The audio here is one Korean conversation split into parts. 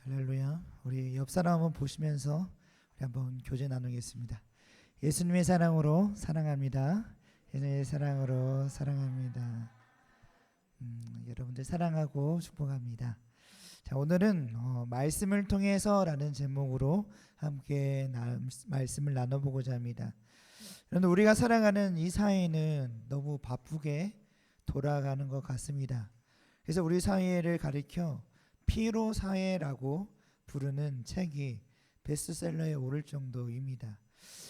할렐루야. 우리 옆 사람 한번 보시면서 우리 한번 교제 나누겠습니다. 예수님의 사랑으로 사랑합니다. 예수님의 사랑으로 사랑합니다. 여러분들 사랑하고 축복합니다. 자, 오늘은 말씀을 통해서라는 제목으로 함께 말씀을 나눠보고자 합니다. 그런데 우리가 살아가는 이 사회는 너무 바쁘게 돌아가는 것 같습니다. 그래서 우리 사회를 가리켜 피로 사회라고 부르는 책이 베스트셀러에 오를 정도입니다.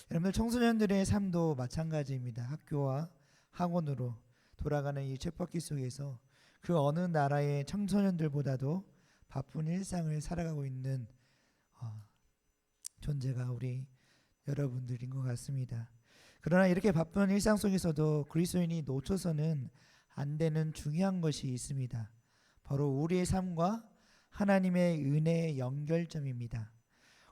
여러분들 청소년들의 삶도 마찬가지입니다. 학교와 학원으로 돌아가는 이 쳇바퀴 속에서 그 어느 나라의 청소년들보다도 바쁜 일상을 살아가고 있는 존재가 우리 여러분들인 것 같습니다. 그러나 이렇게 바쁜 일상 속에서도 그리스도인이 놓쳐서는 안 되는 중요한 것이 있습니다. 바로 우리의 삶과 하나님의 은혜의 연결점입니다.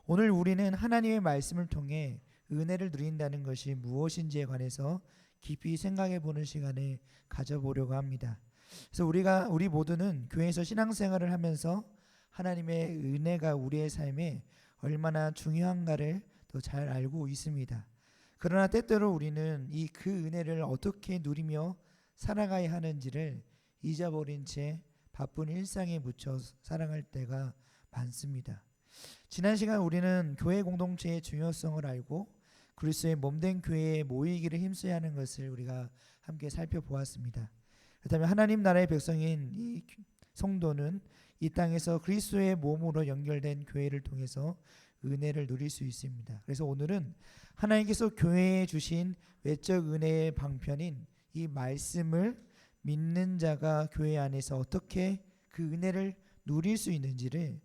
오늘 우리는 하나님의 말씀을 통해 은혜를 누린다는 것이 무엇인지에 관해서 깊이 생각해 보는 시간을 가져보려고 합니다. 그래서 우리 모두는 교회에서 신앙생활을 하면서 하나님의 은혜가 우리의 삶에 얼마나 중요한가를 더 잘 알고 있습니다. 그러나 때때로 우리는 그 은혜를 어떻게 누리며 살아가야 하는지를 잊어버린 채 바쁜 일상에 묻혀 살아갈 때가 많습니다. 지난 시간 우리는 교회 공동체의 중요성을 알고 그리스도의 몸된 교회에 모이기를 힘써야 하는 것을 우리가 함께 살펴보았습니다. 그렇다면 하나님 나라의 백성인 이 성도는 이 땅에서 그리스도의 몸으로 연결된 교회를 통해서 은혜를 누릴 수 있습니다. 그래서 오늘은 하나님께서 교회에 주신 외적 은혜의 방편인 이 말씀을 믿는 자가 교회 안에서 어떻게 그 은혜를 누릴 수 있는지를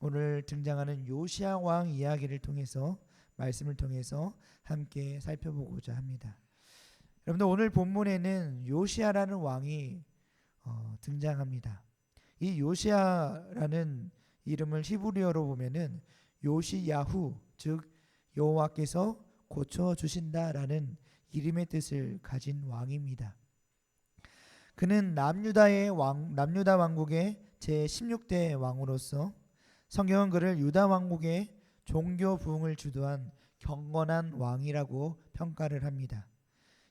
오늘 등장하는 요시야 왕 이야기를 통해서 말씀을 통해서 함께 살펴보고자 합니다. 여러분들 오늘 본문에는 요시야라는 왕이 등장합니다. 이 요시야라는 이름을 히브리어로 보면은 요시야후, 즉 여호와께서 고쳐주신다라는 이름의 뜻을 가진 왕입니다. 그는 남유다 왕국의 제16대 왕으로서 성경은 그를 유다 왕국의 종교 부흥을 주도한 경건한 왕이라고 평가를 합니다.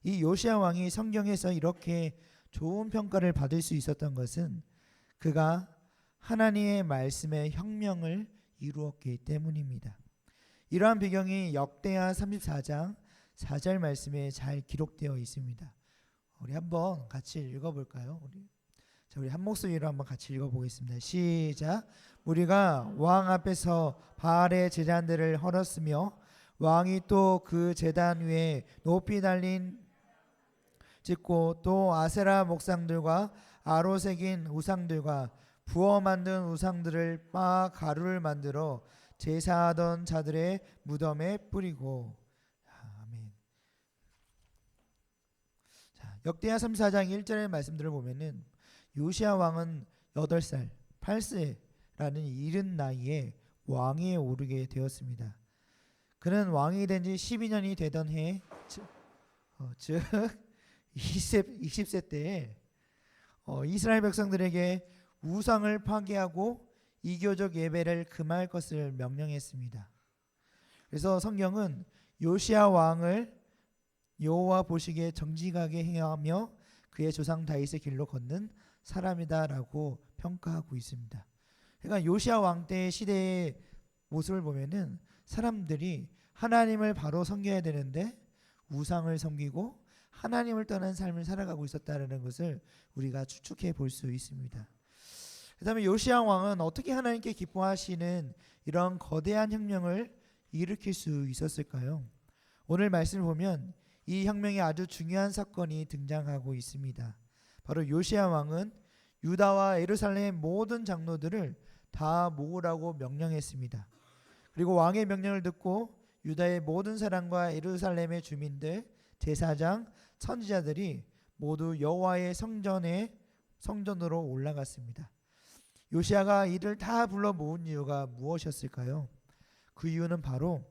이 요시야 왕이 성경에서 이렇게 좋은 평가를 받을 수 있었던 것은 그가 하나님의 말씀의 혁명을 이루었기 때문입니다. 이러한 배경이 역대하 34장 4절 말씀에 잘 기록되어 있습니다. 우리 한번 같이 읽어볼까요? 우리 한 목소리로 한번 같이 읽어보겠습니다. 시작. 우리가 왕 앞에서 바알의 제단들을 헐었으며 왕이 또 그 제단 위에 높이 달린 짓고 또 아세라 목상들과 아로새긴 우상들과 부어 만든 우상들을 빻아 가루를 만들어 제사하던 자들의 무덤에 뿌리고. 아멘. 역대하 34장 1절의 말씀들을 보면은 요시야 왕은 8살, 8세라는 이른 나이에 왕위에 오르게 되었습니다. 그는 왕이 된 지 12년이 되던 해, 즉 20세 때에 이스라엘 백성들에게 우상을 파괴하고 이교적 예배를 금할 것을 명령했습니다. 그래서 성경은 요시야 왕을 여호와 보시기에 정직하게 행하며 그의 조상 다윗의 길로 걷는 사람이다라고 평가하고 있습니다. 그러니까 요시야 왕 때의 시대의 모습을 보면은 사람들이 하나님을 바로 섬겨야 되는데 우상을 섬기고 하나님을 떠난 삶을 살아가고 있었다는 것을 우리가 추측해 볼 수 있습니다. 그다음에 요시야 왕은 어떻게 하나님께 기뻐하시는 이런 거대한 혁명을 일으킬 수 있었을까요? 오늘 말씀을 보면 이 혁명에 아주 중요한 사건이 등장하고 있습니다. 바로 요시야 왕은 유다와 예루살렘의 모든 장로들을 다 모으라고 명령했습니다. 그리고 왕의 명령을 듣고 유다의 모든 사람과 예루살렘의 주민들, 제사장, 선지자들이 모두 여호와의 성전으로 올라갔습니다. 요시야가 이를 다 불러 모은 이유가 무엇이었을까요? 그 이유는 바로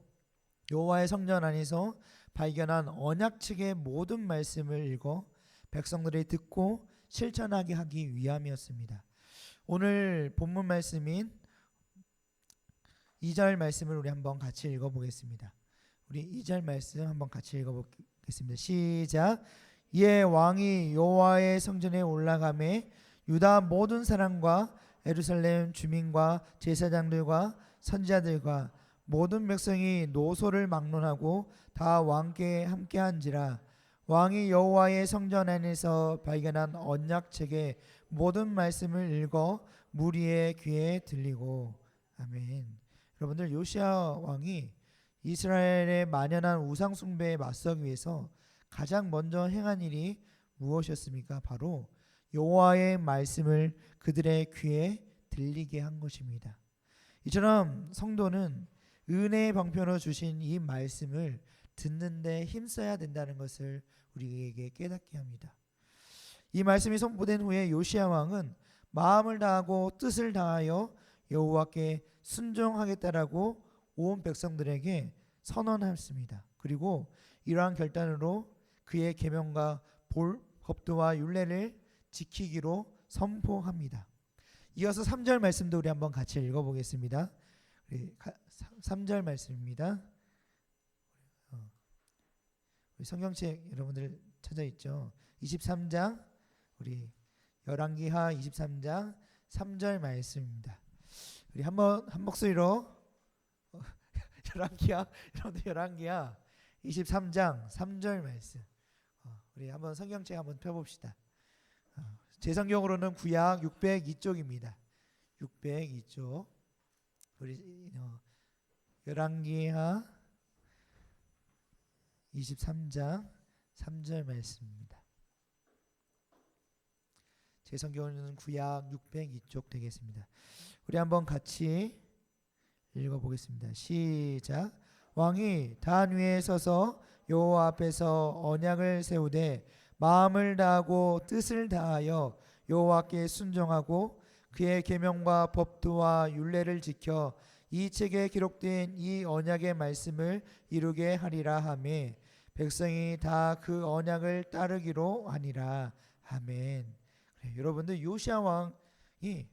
여호와의 성전 안에서 발견한 언약책의 모든 말씀을 읽어 백성들이 듣고 실천하게 하기 위함이었습니다. 오늘 본문 말씀인 2절 말씀을 우리 한번 같이 읽어보겠습니다. 우리 2절 말씀 한번 같이 읽어보겠습니다. 시작. 이에 왕이 여호와의 성전에 올라가매 유다 모든 사람과 예루살렘 주민과 제사장들과 선지자들과 모든 백성이 노소를 막론하고 다 왕께 함께한지라. 왕이 여호와의 성전 안에서 발견한 언약책의 모든 말씀을 읽어 무리의 귀에 들리고. 아멘. 여러분들, 요시야 왕이 이스라엘의 만연한 우상 숭배에 맞서기 위해서 가장 먼저 행한 일이 무엇이었습니까? 바로 여호와의 말씀을 그들의 귀에 들리게 한 것입니다. 이처럼 성도는 은혜의 방편으로 주신 이 말씀을 듣는 데 힘써야 된다는 것을 우리에게 깨닫게 합니다. 이 말씀이 선포된 후에 요시야 왕은 마음을 다하고 뜻을 다하여 여호와께 순종하겠다라고 온 백성들에게 선언했습니다. 그리고 이러한 결단으로 그의 계명과 법도와 율례를 지키기로 선포합니다. 이어서 3절 말씀도 우리 한번 같이 읽어보겠습니다. 3절 말씀입니다. 우리 성경책 여러분들 찾아 있죠? 23장, 우리 열왕기하 23장 3절 말씀입니다. 우리 한번 한 목소리로 열왕기하, 여러분들 열왕기하 23장 3절 말씀. 우리 한번 성경책 한번 펴봅시다. 제 성경으로는 구약 602쪽입니다. 602쪽. 우리 열왕기하 23장 3절 말씀입니다. 제 성경은 구약 602쪽 되겠습니다. 우리 한번 같이 읽어보겠습니다. 시작. 왕이 단 위에 서서 여호와 앞에서 언약을 세우되 마음을 다하고 뜻을 다하여 여호와께 순종하고 그의 계명과 법도와 율례를 지켜 이 책에 기록된 이 언약의 말씀을 이루게 하리라 하매 백성이 다 그 언약을 따르기로 하니라. 아멘. 그래, 여러분들, 요시야 왕이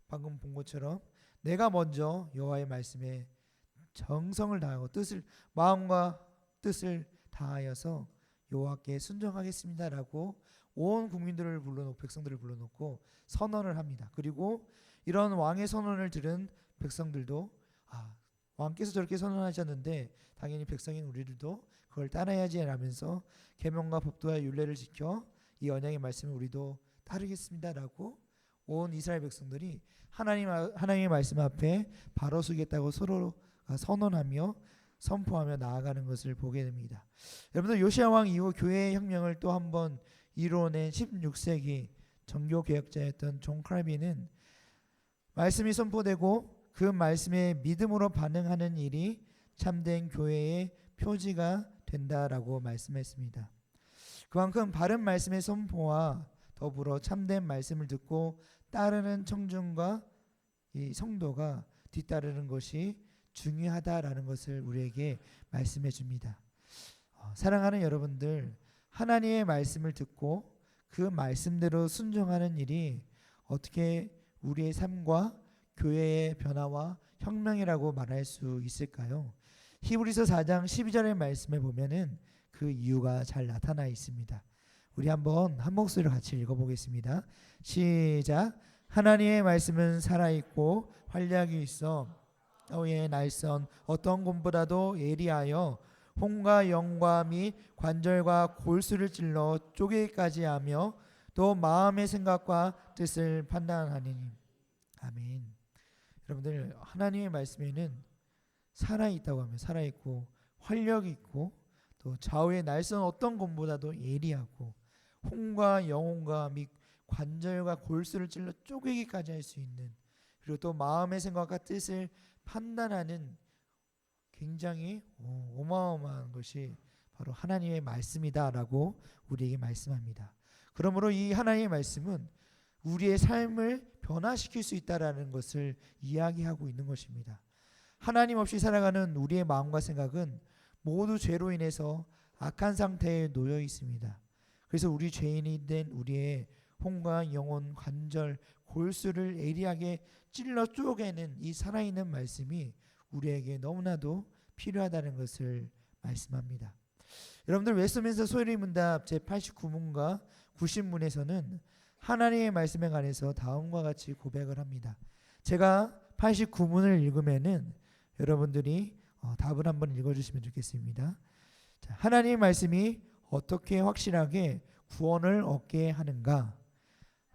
방금 본 것처럼 내가 먼저 여호와의 말씀에 정성을 다하고 마음과 뜻을 다하여서 여호와께 순종하겠습니다라고 온 국민들을 불러놓고 백성들을 불러놓고 선언을 합니다. 그리고 이런 왕의 선언을 들은 백성들도 왕께서 저렇게 선언하셨는데 당연히 백성인 우리들도 그걸 따라야지 라면서 계명과 법도와 율례를 지켜 이 언약의 말씀을 우리도 따르겠습니다라고 온 이스라엘 백성들이 하나님의 말씀 앞에 바로 서겠다고 서로 선언하며 선포하며 나아가는 것을 보게 됩니다. 여러분들, 요시야 왕 이후 교회의 혁명을 또 한 번 이루어낸 16세기 정교 개혁자였던 존 칼빈은 말씀이 선포되고 그 말씀에 믿음으로 반응하는 일이 참된 교회의 표지가 된다라고 말씀했습니다. 그만큼 바른 말씀의 선포와 더불어 참된 말씀을 듣고 따르는 청중과 이 성도가 뒤따르는 것이 중요하다라는 것을 우리에게 말씀해 줍니다. 사랑하는 여러분들, 하나님의 말씀을 듣고 그 말씀대로 순종하는 일이 어떻게 우리의 삶과 교회의 변화와 혁명이라고 말할 수 있을까요? 히브리서 4장 12절의 말씀에 보면은 그 이유가 잘 나타나 있습니다. 우리 한번 한 목소리로 같이 읽어보겠습니다. 시작. 하나님의 말씀은 살아있고 활력이 있어 너의 날선 어떤 곰보다도 예리하여 혼과 영과 및 관절과 골수를 찔러 쪼개기까지 하며 또 마음의 생각과 뜻을 판단하느니. 아멘. 여러분들, 하나님의 말씀에는 살아있다고 하면 살아있고 활력이 있고 또 좌우의 날선 어떤 곰보다도 예리하고 혼과 영혼과 및 관절과 골수를 찔러 쪼개기까지 할 수 있는, 그리고 또 마음의 생각과 뜻을 판단하는 굉장히 어마어마한 것이 바로 하나님의 말씀이다라고 우리에게 말씀합니다. 그러므로 이 하나님의 말씀은 우리의 삶을 변화시킬 수 있다라는 것을 이야기하고 있는 것입니다. 하나님 없이 살아가는 우리의 마음과 생각은 모두 죄로 인해서 악한 상태에 놓여 있습니다. 그래서 우리 죄인이 된 우리의 혼과 영혼, 관절, 골수를 예리하게 찔러 쪼개는 이 살아있는 말씀이 우리에게 너무나도 필요하다는 것을 말씀합니다. 여러분들 웨스트민스터 소리 문답 제89문과 90문에서는 하나님의 말씀에 관해서 다음과 같이 고백을 합니다. 제가 89문을 읽으면은 여러분들이 답을 한번 읽어주시면 좋겠습니다. 자, 하나님의 말씀이 어떻게 확실하게 구원을 얻게 하는가?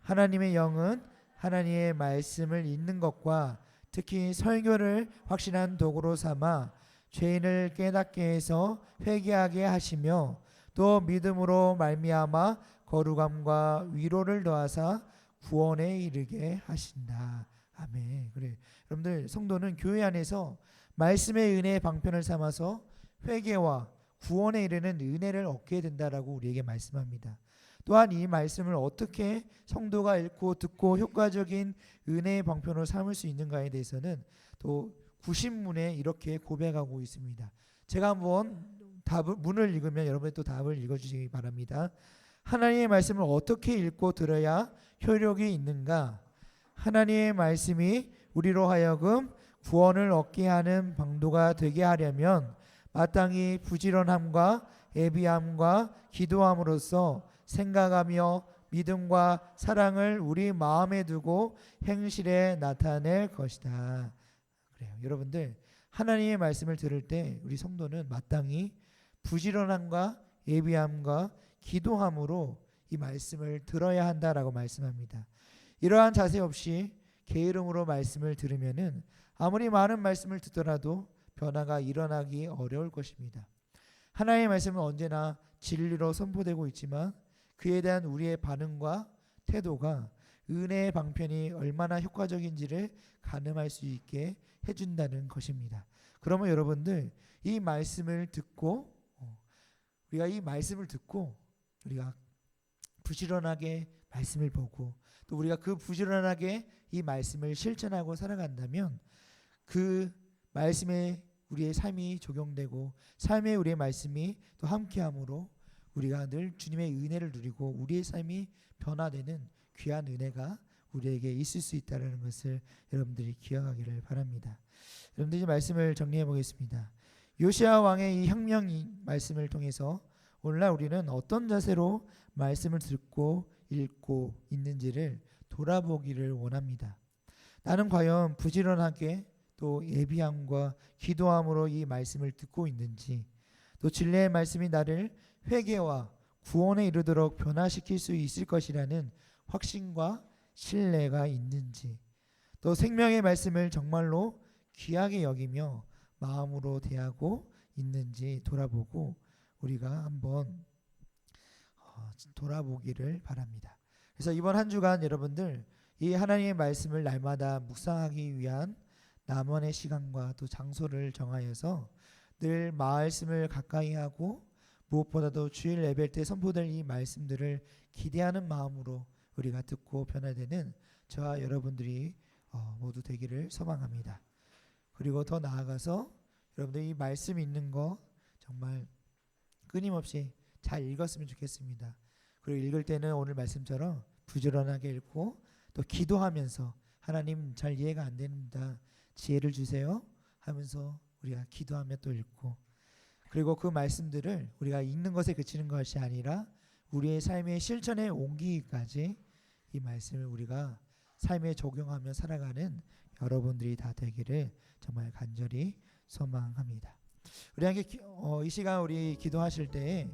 하나님의 영은 하나님의 말씀을 읽는 것과 특히 설교를 확실한 도구로 삼아 죄인을 깨닫게 해서 회개하게 하시며 또 믿음으로 말미암아 거룩함과 위로를 더하사 구원에 이르게 하신다. 아멘. 그래. 여러분들 성도는 교회 안에서 말씀의 은혜의 방편을 삼아서 회개와 구원에 이르는 은혜를 얻게 된다라고 우리에게 말씀합니다. 또한 이 말씀을 어떻게 성도가 읽고 듣고 효과적인 은혜의 방편으로 삼을 수 있는가에 대해서는 또 90문에 이렇게 고백하고 있습니다. 제가 한번 문을 읽으면 여러분이 또 답을 읽어주시기 바랍니다. 하나님의 말씀을 어떻게 읽고 들어야 효력이 있는가? 하나님의 말씀이 우리로 하여금 구원을 얻게 하는 방도가 되게 하려면 마땅히 부지런함과 애비함과 기도함으로써 생각하며 믿음과 사랑을 우리 마음에 두고 행실에 나타낼 것이다. 그래요. 여러분들 하나님의 말씀을 들을 때 우리 성도는 마땅히 부지런함과 예비함과 기도함으로 이 말씀을 들어야 한다라고 말씀합니다. 이러한 자세 없이 게으름으로 말씀을 들으면은 아무리 많은 말씀을 듣더라도 변화가 일어나기 어려울 것입니다. 하나님의 말씀은 언제나 진리로 선포되고 있지만 그에 대한 우리의 반응과 태도가 은혜의 방편이 얼마나 효과적인지를 가늠할 수 있게 해준다는 것입니다. 그러면 여러분들 이 말씀을 듣고 우리가 이 말씀을 듣고 우리가 부지런하게 말씀을 보고 또 우리가 그 부지런하게 이 말씀을 실천하고 살아간다면 그 말씀에 우리의 삶이 적용되고 삶에 우리의 말씀이 또 함께함으로 우리가 늘 주님의 은혜를 누리고 우리의 삶이 변화되는 귀한 은혜가 우리에게 있을 수 있다는 것을 여러분들이 기억하기를 바랍니다. 여러분들이 말씀을 정리해 보겠습니다. 요시야 왕의 이 혁명 말씀을 통해서 오늘날 우리는 어떤 자세로 말씀을 듣고 읽고 있는지를 돌아보기를 원합니다. 나는 과연 부지런하게 또 예비함과 기도함으로 이 말씀을 듣고 있는지, 또 진리의 말씀이 나를 회개와 구원에 이르도록 변화시킬 수 있을 것이라는 확신과 신뢰가 있는지, 또 생명의 말씀을 정말로 귀하게 여기며 마음으로 대하고 있는지 돌아보고 우리가 한번 돌아보기를 바랍니다. 그래서 이번 한 주간 여러분들 이 하나님의 말씀을 날마다 묵상하기 위한 나만의 시간과 또 장소를 정하여서 늘 말씀을 가까이 하고 무엇보다도 주일 예배 때 선포될 이 말씀들을 기대하는 마음으로 우리가 듣고 변화되는 저와 여러분들이 모두 되기를 소망합니다. 그리고 더 나아가서 여러분들 이 말씀 있는 거 정말 끊임없이 잘 읽었으면 좋겠습니다. 그리고 읽을 때는 오늘 말씀처럼 부지런하게 읽고 또 기도하면서 하나님 잘 이해가 안 됩니다. 지혜를 주세요 하면서 우리가 기도하며 또 읽고, 그리고 그 말씀들을 우리가 읽는 것에 그치는 것이 아니라 우리의 삶의 실천에 옮기기까지 이 말씀을 우리가 삶에 적용하며 살아가는 여러분들이 다 되기를 정말 간절히 소망합니다. 우리 함께 이 시간 우리 기도하실 때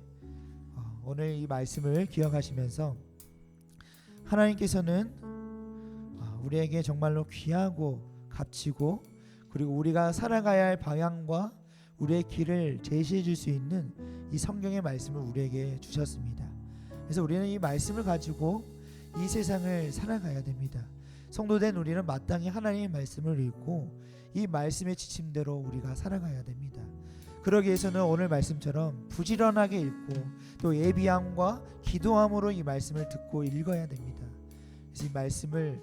오늘 이 말씀을 기억하시면서 하나님께서는 우리에게 정말로 귀하고 값지고 그리고 우리가 살아가야 할 방향과 우리의 길을 제시해 줄 수 있는 이 성경의 말씀을 우리에게 주셨습니다. 그래서 우리는 이 말씀을 가지고 이 세상을 살아가야 됩니다. 성도된 우리는 마땅히 하나님의 말씀을 읽고 이 말씀의 지침대로 우리가 살아가야 됩니다. 그러기 위해서는 오늘 말씀처럼 부지런하게 읽고 또 예비함과 기도함으로 이 말씀을 듣고 읽어야 됩니다. 그래서 이 말씀을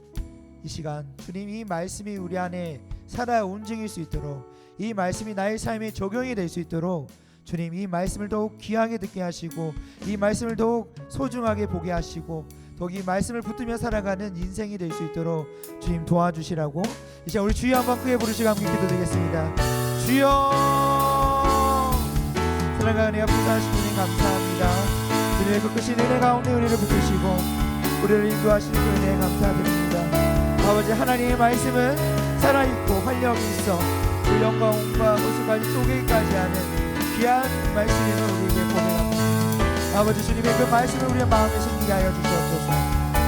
이 시간 주님 이 말씀이 우리 안에 살아 움직일 수 있도록 이 말씀이 나의 삶에 적용이 될 수 있도록 주님 이 말씀을 더욱 귀하게 듣게 하시고 이 말씀을 더욱 소중하게 보게 하시고 더욱 이 말씀을 붙들며 살아가는 인생이 될 수 있도록 주님 도와주시라고 이제 우리 주여 한번 크게 부르시고 함께 기도드리겠습니다. 주여, 사랑과 은혜가 풍성하신 주님 감사합니다. 주님의 그 크신 은혜 가운데 우리를 붙드시고 우리를 인도하시는 그 은혜에 감사드립니다. 아버지, 하나님의 말씀은 살아있고 활력이 있어 그 영광과 고수까지 쪼개기까지 하는 귀한 말씀임을 우리에게 고백합니다. 아버지, 주님의 그 말씀을 우리의 마음에 숨기게 하여 주시옵소서.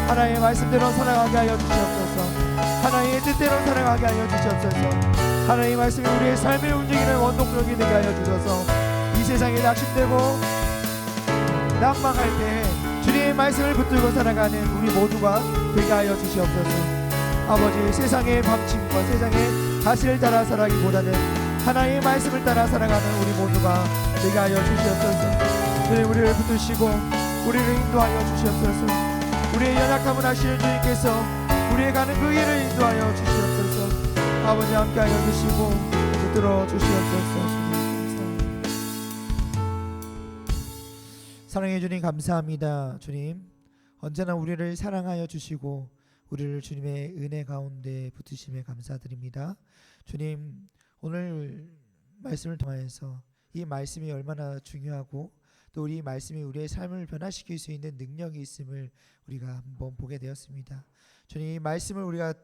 하나님의 말씀대로 살아가게 하여 주시옵소서. 하나님의 뜻대로 살아가게 하여 주시옵소서. 하나님의 말씀이 우리의 삶을 움직이는 원동력이 되게 하여 주셔서 이 세상에 낙심되고 낭망할 때 주님의 말씀을 붙들고 살아가는 우리 모두가 되게 하여 주시옵소서. 아버지, 세상의 방침과 세상의 가시를 따라 살아가기보다는 하나님의 말씀을 따라 살아가는 우리 모두가 되게 하여 주시옵소서. 주님, 우리를 붙드시고 우리를 인도하여 주시옵소서. 우리의 연약함을 아시는 주님께서 우리의 가는 그 길을 인도하여 주시옵소서. 아버지, 함께하여 주시고 붙들어 주시옵소서. 주님 감사합니다. 사랑해 주님 감사합니다. 주님, 언제나 우리를 사랑하여 주시고 우리를 주님의 은혜 가운데 붙으심에 감사드립니다. 주님, 오늘 말씀을 통하여서 이 말씀이 얼마나 중요하고 또 우리 말씀이 우리의 삶을 변화시킬 수 있는 능력이 있음을 우리가 한번 보게 되었습니다. 주님, 이 말씀을 우리가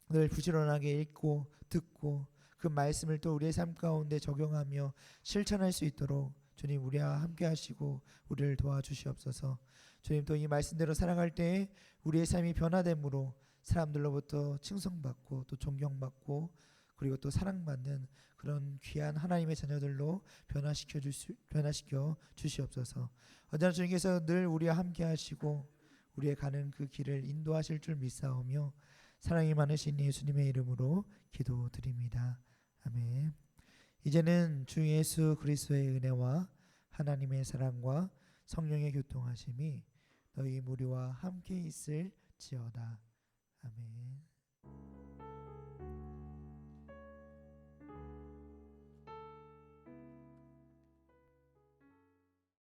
늘 부지런하게 읽고 듣고 그 말씀을 또 우리의 삶 가운데 적용하며 실천할 수 있도록 주님, 우리와 함께 하시고 우리를 도와주시옵소서. 주님, 또 이 말씀대로 살아갈 때에 우리의 삶이 변화됨으로 사람들로부터 칭송받고 또 존경받고 그리고 또 사랑받는 그런 귀한 하나님의 자녀들로 변화시켜 주시옵소서. 언제나 주님께서 늘 우리와 함께 하시고 우리의 가는 그 길을 인도하실 줄 믿사오며 사랑이 많으신 예수님의 이름으로 기도드립니다. 아멘. 이제는 주 예수 그리스도의 은혜와 하나님의 사랑과 성령의 교통하심이 너희 무리와 함께 있을지어다. 아멘.